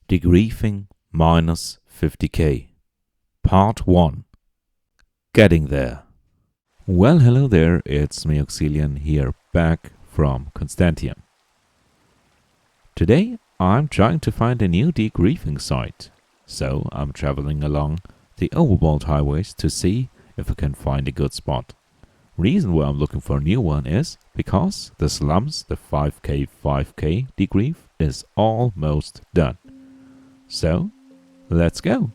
Degriefing minus 50k. Part 1. Getting there. Well, hello there, it's me Oxilian here, back from Constantiam. Today I'm trying to find a new degriefing site, so I'm traveling along the overworld highways to see if I can find a good spot. Reason why I'm looking for a new one is because the slums, the 5k degrief, is almost done. So, let's go.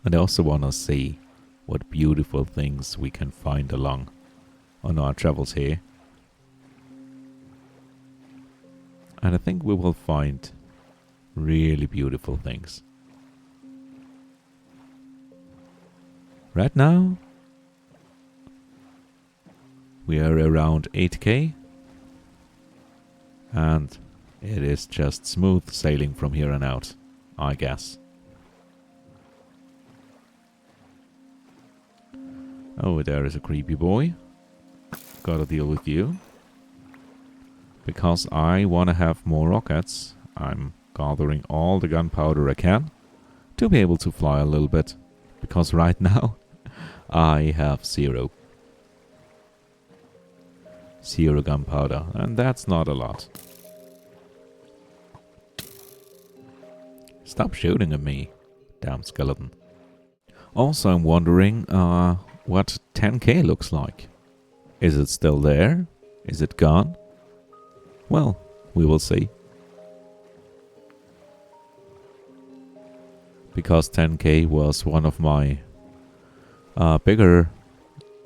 And I also want to see what beautiful things we can find along on our travels here. And I think we will find really beautiful things. Right now, we are around 8k. And it is just smooth sailing from here on out, I guess. Oh, there is a creepy boy. Gotta deal with you. Because I want to have more rockets, I'm gathering all the gunpowder I can to be able to fly a little bit. Because right now, I have zero gunpowder, and that's not a lot. Stop shooting at me, damn skeleton. Also, I'm wondering what 10k looks like. Is it still there? Is it gone? Well, we will see. Because 10k was one of my bigger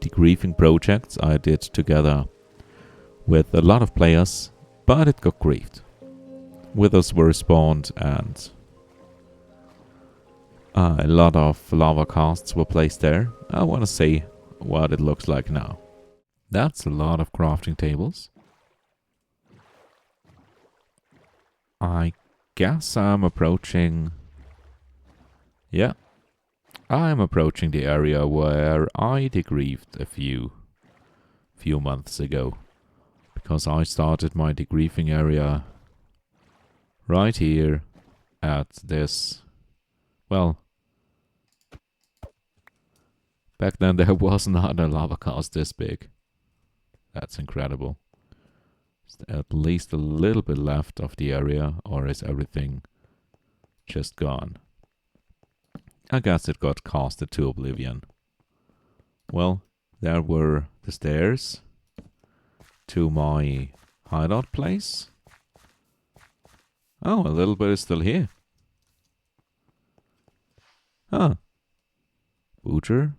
degriefing projects I did together with a lot of players, but it got griefed. Withers were spawned and a lot of lavacasts were placed there. I want to see what it looks like now. That's a lot of crafting tables. I guess I'm approaching... Yeah, I'm approaching the area where I degriefed a few months ago. Because I started my degriefing area right here at this... Well, back then there was not a lavacast this big. That's incredible. Is there at least a little bit left of the area, or is everything just gone? I guess it got casted to oblivion. Well, there were the stairs to my hideout place. Oh, a little bit is still here. Huh. Butcher.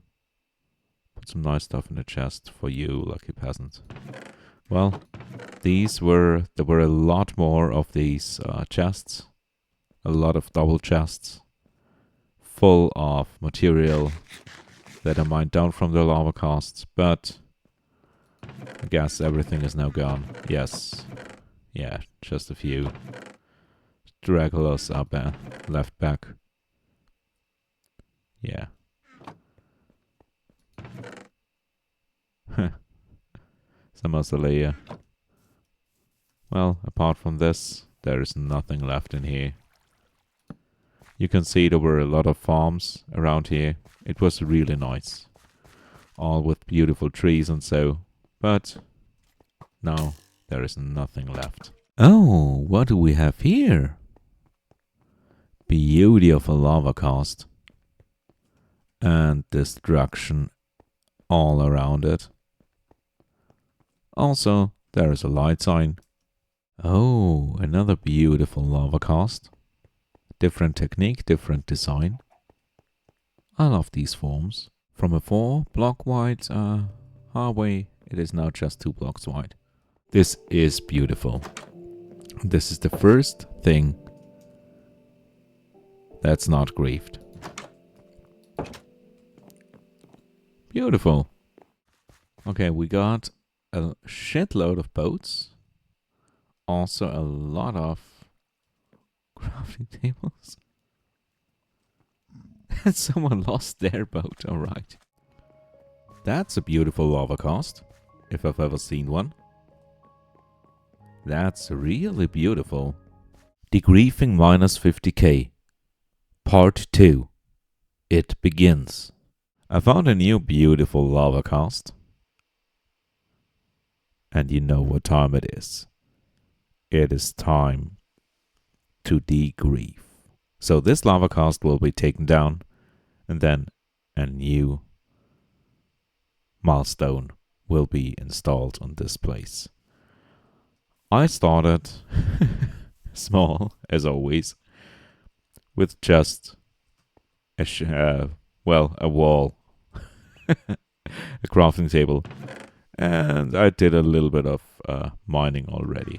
Put some nice stuff in the chest for you, lucky peasant. Well, there were a lot more of these chests. A lot of double chests. Full of material that I mined down from the lavacasts, but I guess everything is now gone. Yes. Yeah, just a few stragglers up left back. Yeah. Some mausolea. Well, apart from this, there is nothing left in here. You can see there were a lot of farms around here. It was really nice. All with beautiful trees and so. But now there is nothing left. Oh, what do we have here? Beauty of a lavacast. And destruction all around it. Also, there is a light sign. Oh, another beautiful lavacast. Different technique, different design. I love these forms. From a 4-block wide highway, it is now just 2 blocks wide. This is beautiful. This is the first thing that's not griefed. Beautiful. Okay, we got a shitload of boats. Also a lot of crafting tables. Someone lost their boat, alright. That's a beautiful lavacast, if I've ever seen one. That's really beautiful. Degriefing minus 50k. Part 2. It begins. I found a new beautiful lavacast. And you know what time it is. It is time to degrief. So this lavacast will be taken down, and then a new milestone will be installed on this place. I started small, as always, with just a wall, a crafting table, and I did a little bit of mining already.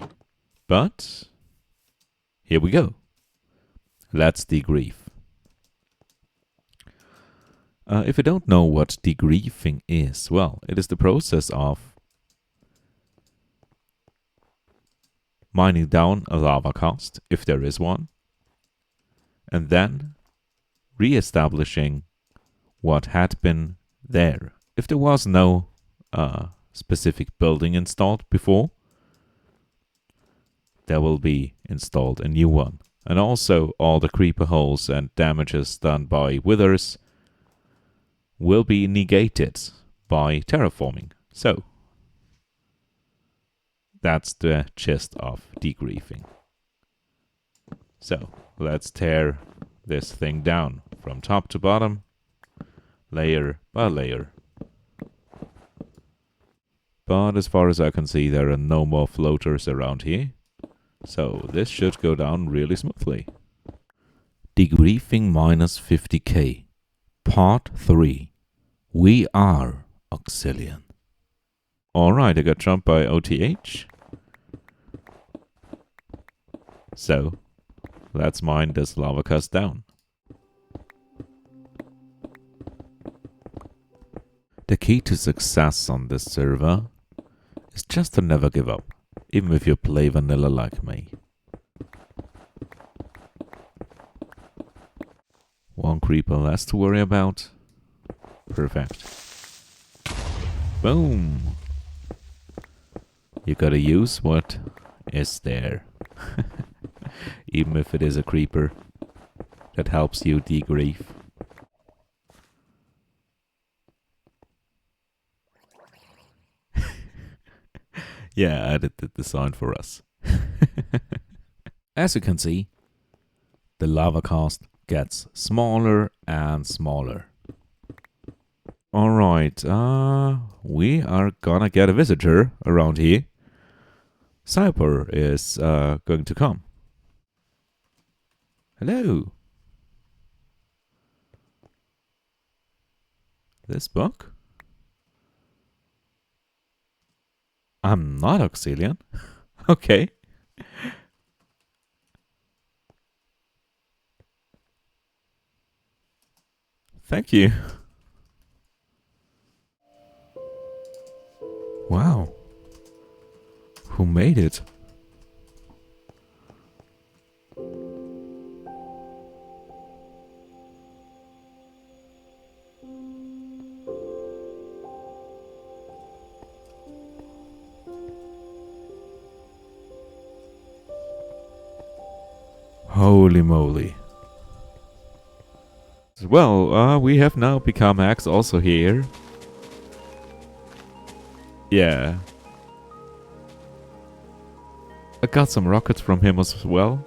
But here we go. Let's degrief. If you don't know what degriefing is, well, it is the process of mining down a lavacast, if there is one, and then re-establishing what had been there. If there was no specific building installed before, there will be installed a new one. And also all the creeper holes and damages done by withers will be negated by terraforming. So that's the gist of degriefing. So let's tear this thing down from top to bottom, layer by layer. But as far as I can see, there are no more floaters around here, so this should go down really smoothly. Degriefing minus 50k. Part 3. We are Oxilian. Alright, I got jumped by OTH. So, let's mine this lavacast down. The key to success on this server is just to never give up, even if you play vanilla like me. One creeper less to worry about. Perfect. Boom! You gotta use what is there. Even if it is a creeper that helps you degrief. Yeah, I added the design for us. As you can see, the lavacast gets smaller and smaller. Alright, we are gonna get a visitor around here. Cyber is going to come. Hello. This book? I'm not Oxilian. Okay. Thank you. Wow. Who made it? Holy moly. Well, we have now become hacks also here. Yeah. I got some rockets from him as well.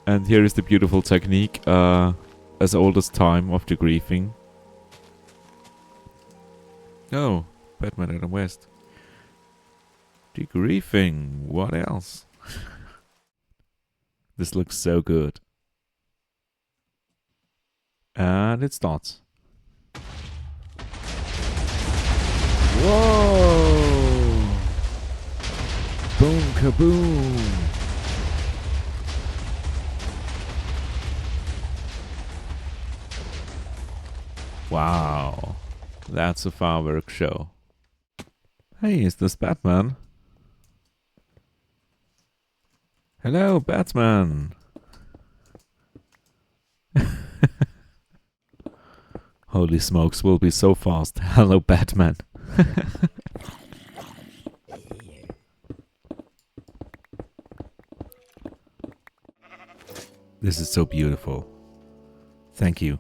And here is the beautiful technique, as old as time of degriefing. Oh, Batman Adam West. Degriefing, what else? This looks so good. And it starts. Whoa! Boom kaboom! Wow, that's a fireworks show. Hey, is this Batman? Hello, Batman! Holy smokes, we'll be so fast. Hello, Batman. This is so beautiful. Thank you.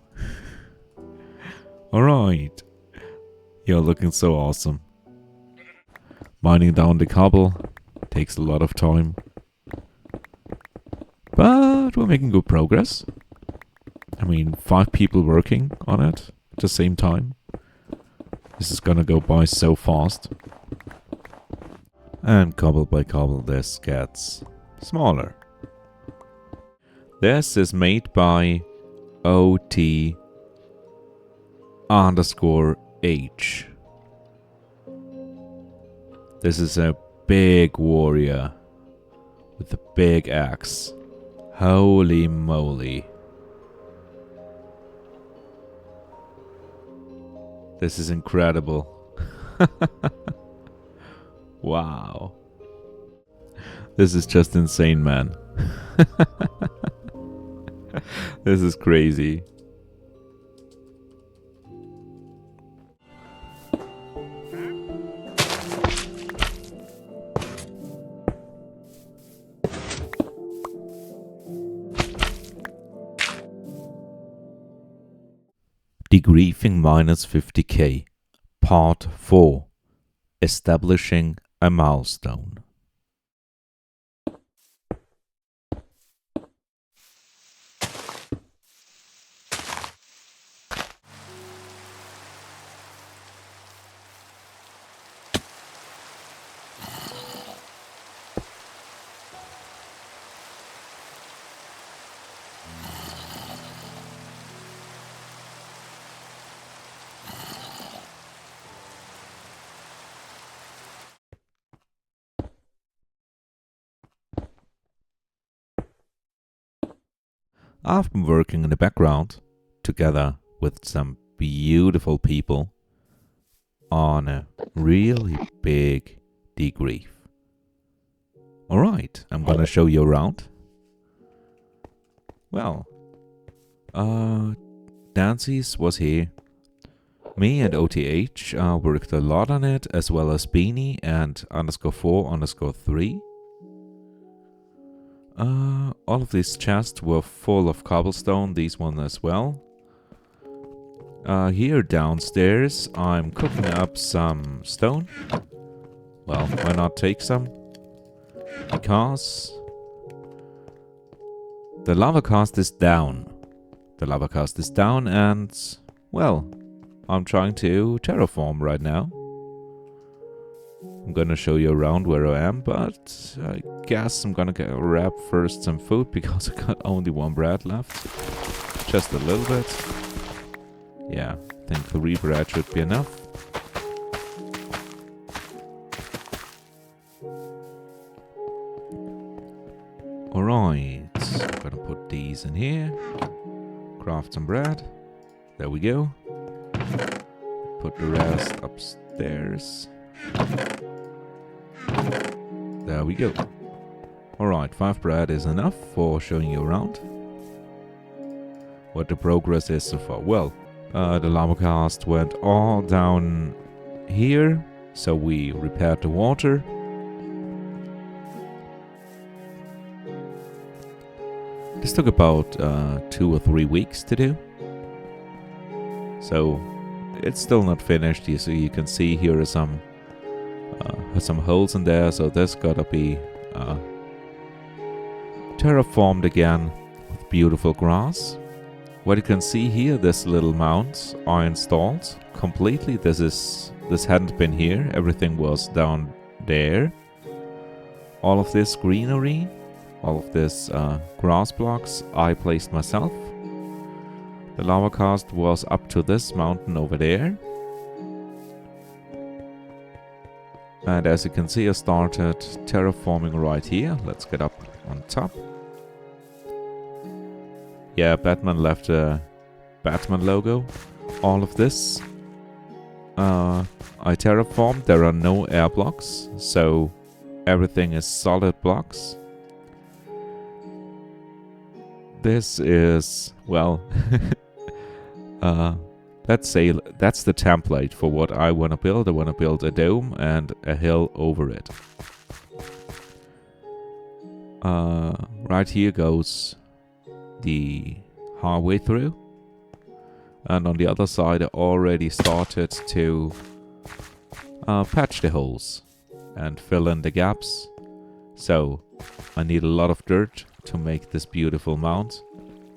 Alright. You're looking so awesome. Mining down the cobble takes a lot of time. But we're making good progress. I mean, 5 people working on it at the same time. This is gonna go by so fast. And cobble by cobble this gets smaller. This is made by OT_H. This is a big warrior with a big axe. Holy moly. This is incredible. Wow. This is just insane, man. This is crazy. Degriefing minus 50k, Part 4. Establishing a milestone. I've been working in the background, together with some beautiful people, on a really big degrief. Alright, I'm gonna show you around. Well, Dancy's was here. Me and OTH worked a lot on it, as well as Beanie and _4_3. All of these chests were full of cobblestone, these one as well. Here downstairs I'm cooking up some stone. Well, why not take some? Because the lavacast is down. The lavacast is down and, well, I'm trying to terraform right now. I'm gonna show you around where I am, but I guess I'm gonna grab first some food because I got only 1 bread left. Just a little bit. Yeah, I think 3 bread should be enough. Alright, I'm gonna put these in here. Craft some bread. There we go. Put the rest upstairs. There we go. Alright, 5 bread is enough for showing you around what the progress is so far. Well, the lavacast went all down here, so we repaired the water. This took about 2 or 3 weeks to do. So it's still not finished. So you can see here are some holes in there. So this gotta be terraformed again with beautiful grass. What you can see here, this little mounds are installed completely. This hadn't been here. Everything was down there. All of this greenery, all of this grass blocks, I placed myself. The lavacast was up to this mountain over there. And as you can see, I started terraforming right here. Let's get up on top. Yeah, Batman left a Batman logo. All of this I terraformed. There are no air blocks, so everything is solid blocks. This is, well, let's say that's the template for what I want to build. I want to build a dome and a hill over it. Right here goes the highway through. And on the other side, I already started to patch the holes and fill in the gaps. So I need a lot of dirt to make this beautiful mount,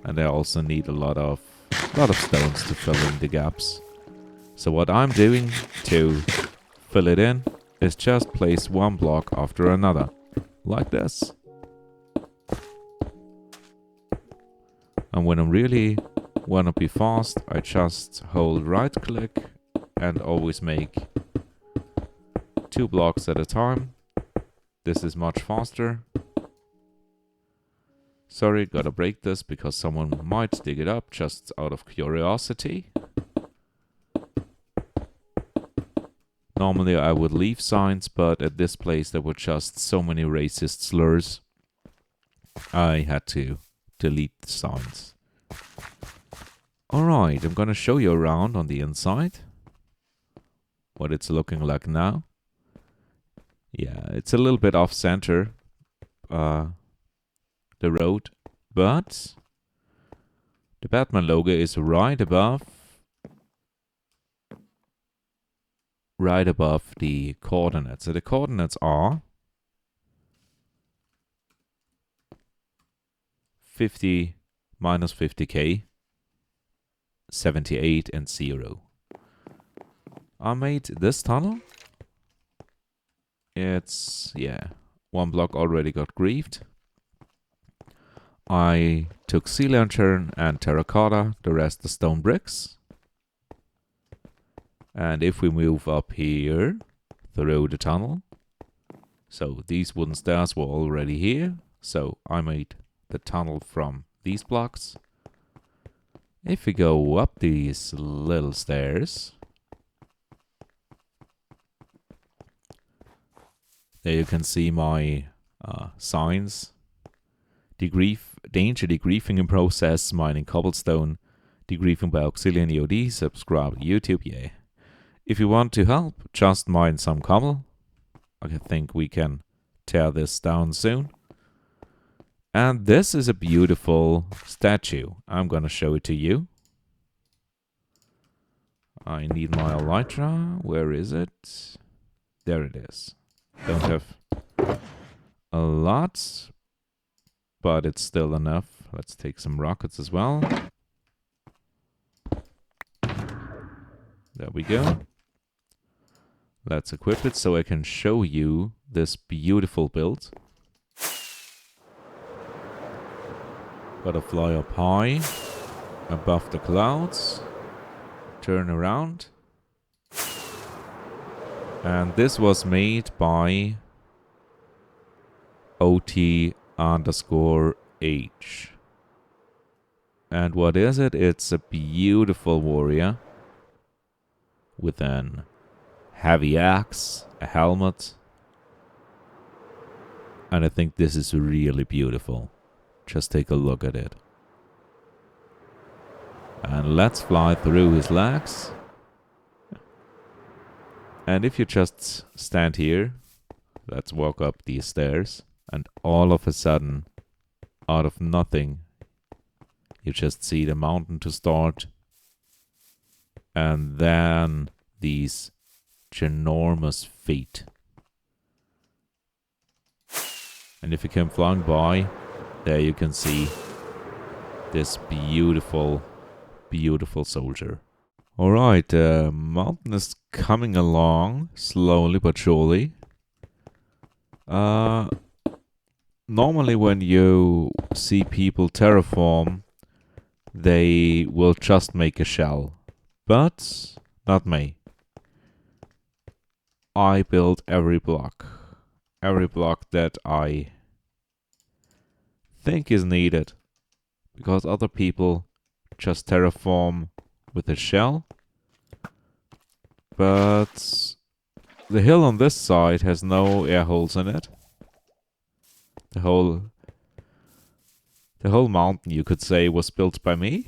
and I also need a lot of stones to fill in the gaps. So what I'm doing to fill it in is just place one block after another, like this. And when I really want to be fast, I just hold right click and always make 2 blocks at a time. This is much faster. Sorry, gotta break this because someone might dig it up just out of curiosity. Normally I would leave signs, but at this place there were just so many racist slurs. I had to delete the signs. Alright, I'm gonna show you around on the inside what it's looking like now. Yeah, it's a little bit off center, the road, but the Batman logo is right above the coordinates. So the coordinates are 50 minus 50k, 78 and 0. I made this tunnel. It's, yeah, 1 block already got griefed. I took sea lantern and terracotta, the rest are stone bricks. And if we move up here through the tunnel, so these wooden stairs were already here, so I made the tunnel from these blocks. If we go up these little stairs, there you can see my signs. Danger degriefing in process, mining cobblestone, degriefing by Oxilian EOD, subscribe to YouTube, yeah. If you want to help, just mine some cobble. I think we can tear this down soon. And this is a beautiful statue. I'm gonna show it to you. I need my elytra. Where is it? There it is. Don't have a lot, but it's still enough. Let's take some rockets as well. There we go. Let's equip it so I can show you this beautiful build. Gotta fly up high, above the clouds, turn around. And this was made by OT_H. And what is it? It's a beautiful warrior with an heavy axe, a helmet. And I think this is really beautiful. Just take a look at it. And let's fly through his legs. And if you just stand here, let's walk up these stairs. And all of a sudden, out of nothing, you just see the mountain to start. And then these ginormous feet. And if you come flying by, there you can see this beautiful, beautiful soldier. Alright, the mountain is coming along, slowly but surely. Normally when you see people terraform, they will just make a shell. But not me. I build every block. Every block that I think is needed. Because other people just terraform with a shell. But the hill on this side has no air holes in it. The whole mountain, you could say, was built by me.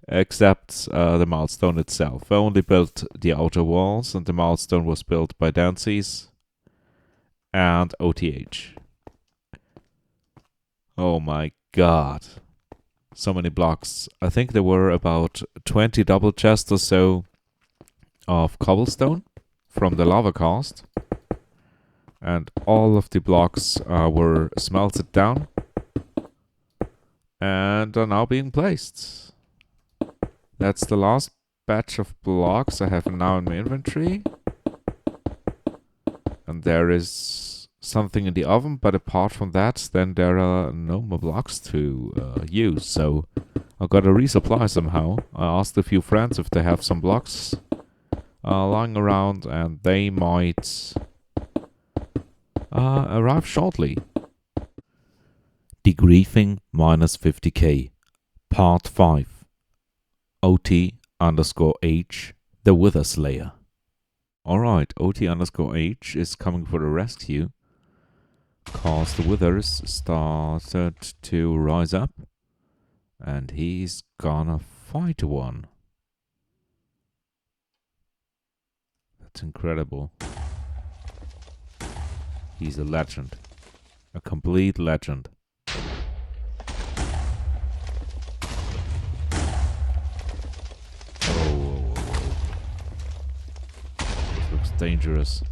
Except the milestone itself. I only built the outer walls, and the milestone was built by Dances and OTH. Oh my god. so many blocks. I think there were about 20 double chests or so of cobblestone from the lavacast. And all of the blocks were smelted down and are now being placed. That's the last batch of blocks I have now in my inventory. And there is something in the oven, but apart from that, then there are no more blocks to use. So I've got to resupply somehow. I asked a few friends if they have some blocks lying around, and they might arrive shortly. Degriefing minus 50k. Part 5. OT_H, the Wither Slayer. Alright, OT_H is coming for the rescue. Cause the withers started to rise up. And he's gonna fight one. That's incredible. He's a legend. A complete legend. This looks dangerous.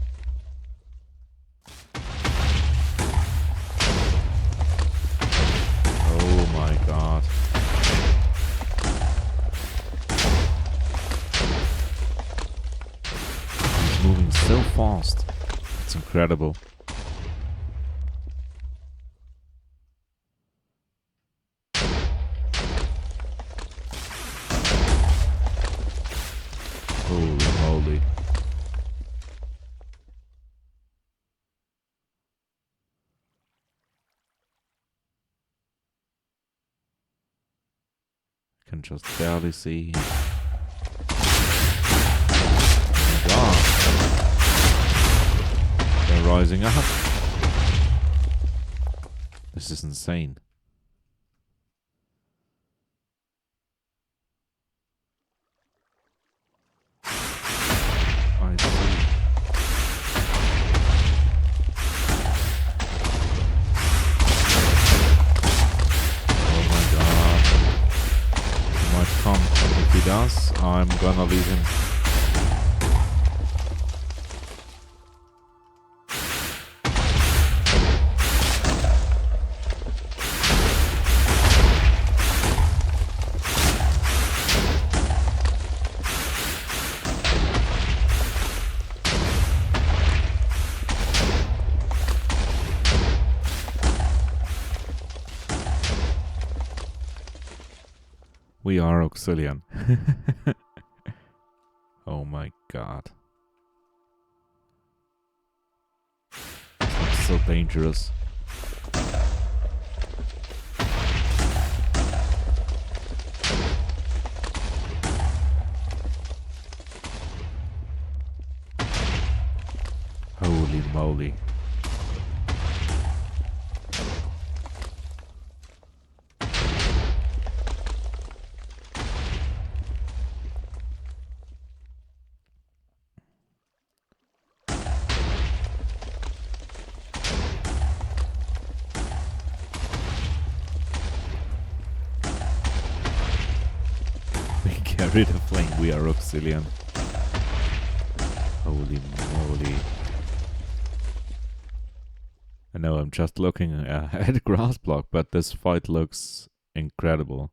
Oh my god. He's moving so fast. It's incredible. Holy moly. Can just barely see. Oh my god. They're rising up. This is insane. I see. Oh my god. He might come. If he does, I'm gonna leave him. We are Oxilian. Oh my god. It's so dangerous. Holy moly. Carry the flame, we are Oxilian. Holy moly. I know I'm just looking at a grass block, but this fight looks incredible.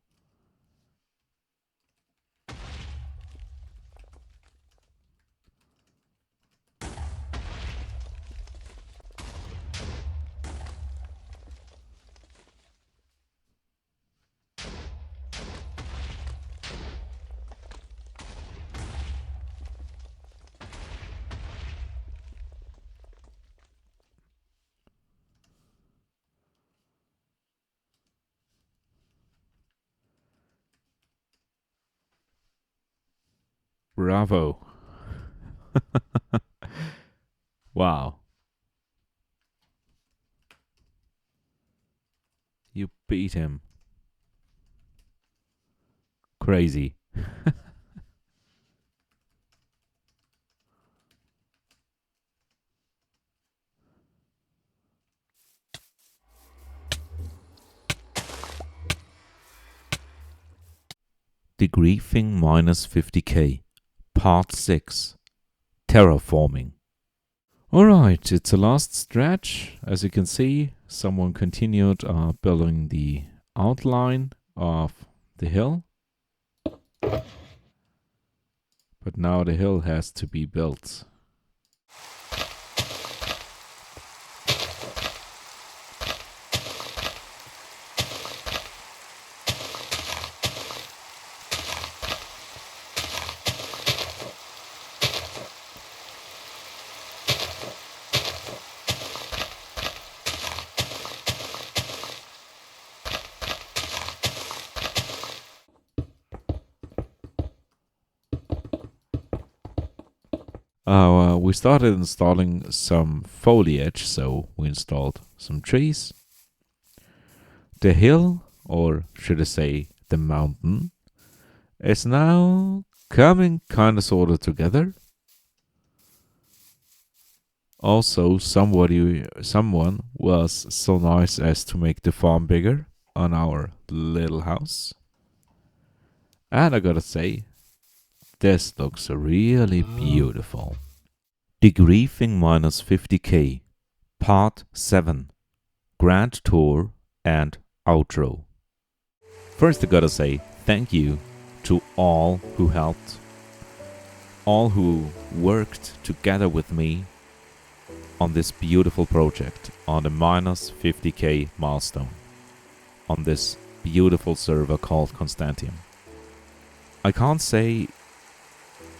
Bravo. Wow. You beat him. Crazy. Degriefing minus 50k, part 6, terraforming. Alright, it's the last stretch. As you can see, someone continued building the outline of the hill. But now the hill has to be built. We started installing some foliage, so we installed some trees. The hill, or should I say the mountain, is now coming kinda sorta together. Also, someone was so nice as to make the farm bigger on our little house. And I gotta say, this looks really beautiful. Degriefing minus 50k, part 7, grand tour and outro. First I gotta say thank you to all who helped, all who worked together with me on this beautiful project, on the minus 50k milestone, on this beautiful server called Constantiam. I can't say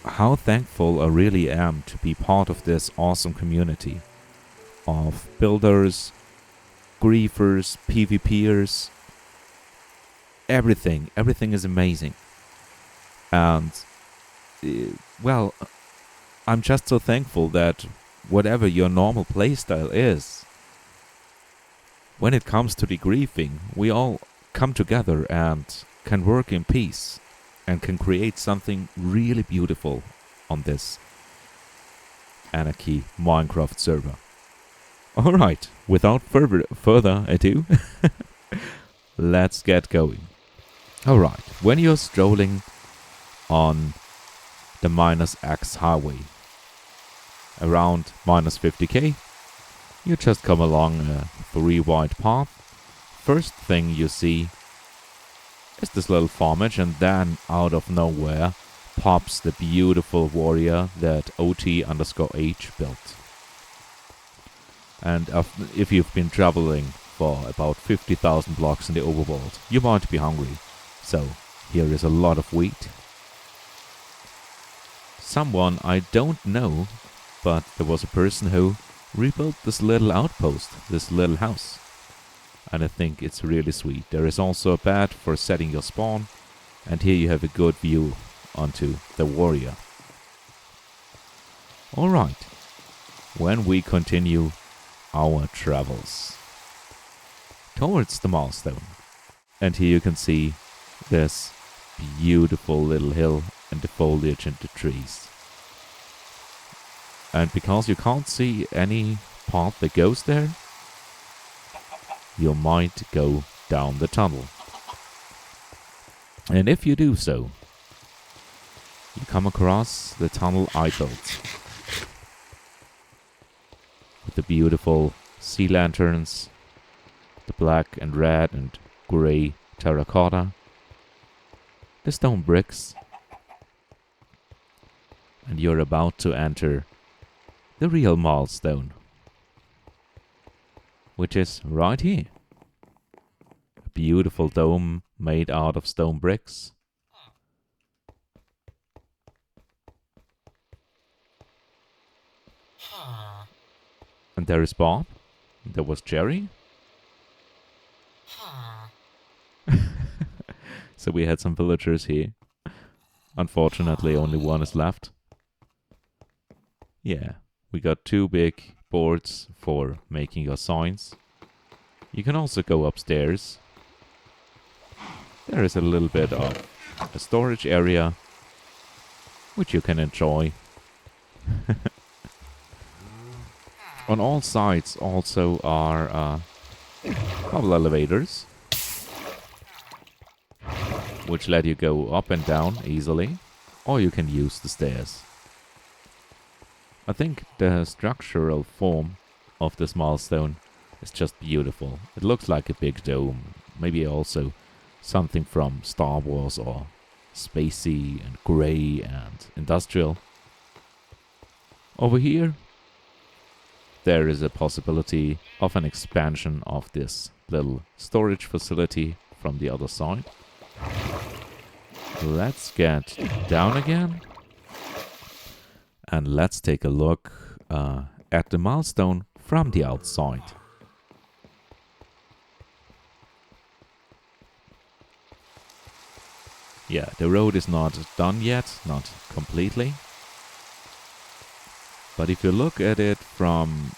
how thankful I really am to be part of this awesome community of builders, griefers, PvPers. Everything is amazing. And, well, I'm just so thankful that whatever your normal playstyle is, when it comes to degriefing, we all come together and can work in peace and can create something really beautiful on this Anarchy Minecraft server. Alright, without further ado, let's get going. Alright, when you're strolling on the minus X highway around minus 50k, you just come along a 3 wide path. First thing you see is this little farmage, and then out of nowhere pops the beautiful warrior that OT_H built. And if you've been traveling for about 50,000 blocks in the overworld, you might be hungry. So here is a lot of wheat. Someone I don't know, but there was a person who rebuilt this little outpost, this little house. And I think it's really sweet. There is also a bed for setting your spawn, and here you have a good view onto the warrior. Alright, when we continue our travels towards the milestone, and here you can see this beautiful little hill and the foliage and the trees. And because you can't see any path that goes there, you might go down the tunnel. And if you do so, you come across the tunnel I built, with the beautiful sea lanterns, the black and red and grey terracotta, the stone bricks, and you're about to enter the real milestone, which is right here. A beautiful dome made out of stone bricks. And there is Bob. There was Jerry. So we had some villagers here. Unfortunately, only one is left. Yeah, we got 2 big boards for making your signs. You can also go upstairs. There is a little bit of a storage area, which you can enjoy. On all sides also are couple elevators, which let you go up and down easily, or you can use the stairs. I think the structural form of this milestone is just beautiful. It looks like a big dome, maybe also something from Star Wars or spacey and grey and industrial. Over here, there is a possibility of an expansion of this little storage facility from the other side. Let's get down again. And let's take a look at the milestone from the outside. Yeah, the road is not done yet, not completely. But if you look at it from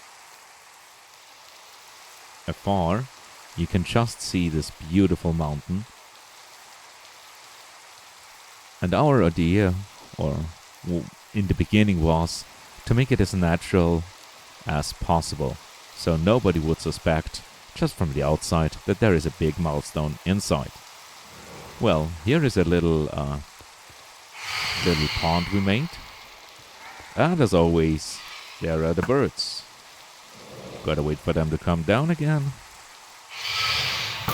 afar, you can just see this beautiful mountain. And our idea, or in the beginning, was to make it as natural as possible, so nobody would suspect, just from the outside, that there is a big milestone inside. Well, here is a little pond we made. And as always, there are the birds. Gotta wait for them to come down again.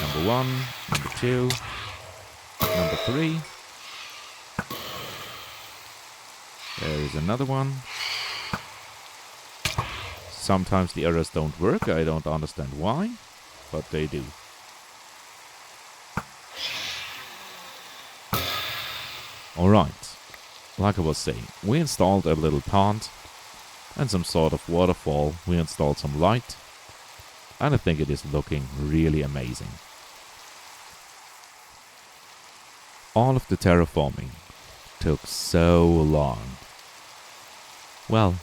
Number 1, number 2, number 3. There is another one. Sometimes the arrows don't work. I don't understand why, but they do. Alright, like I was saying, we installed a little pond and some sort of waterfall. We installed some light, and I think it is looking really amazing. All of the terraforming took so long. Well,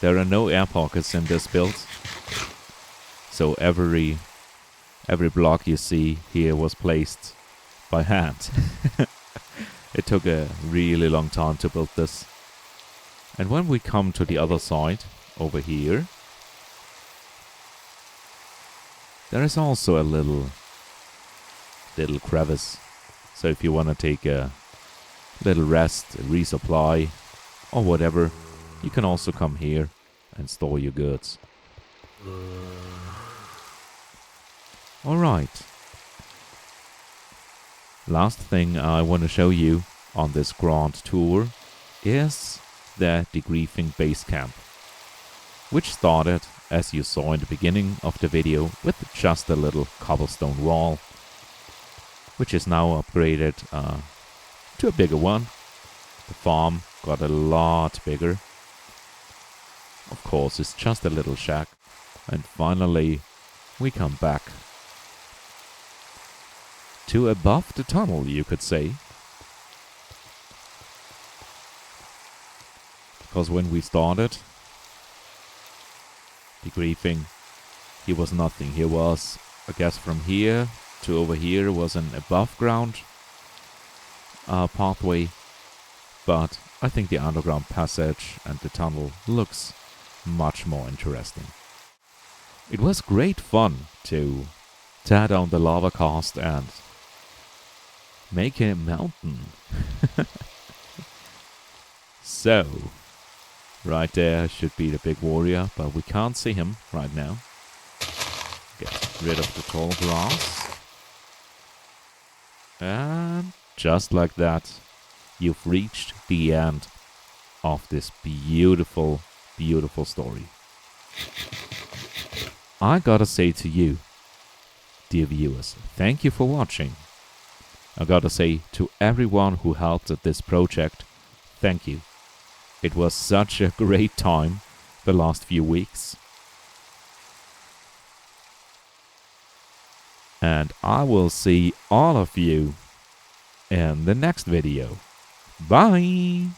there are no air pockets in this build, so every block you see here was placed by hand. It took a really long time to build this. And when we come to the other side, over here, there is also a little crevice. So if you want to take a little rest, a resupply, or whatever, you can also come here and store your goods. Alright. Last thing I want to show you on this grand tour is the Degriefing base camp, which started, as you saw in the beginning of the video, with just a little cobblestone wall, which is now upgraded to a bigger one. The farm got a lot bigger. Of course, it's just a little shack. And finally, we come back to above the tunnel, you could say. Because when we started Degriefing, here was nothing. Here was, I guess, from here to over here was an above ground pathway. But I think the underground passage and the tunnel looks much more interesting. It was great fun to tear down the lavacast and make a mountain. So, right there should be the big warrior, but we can't see him right now. Get rid of the tall grass. And just like that, you've reached the end of this beautiful, beautiful story. I gotta say to you, dear viewers, thank you for watching. I gotta say to everyone who helped at this project, thank you. It was such a great time the last few weeks. And I will see all of you in the next video. Bye!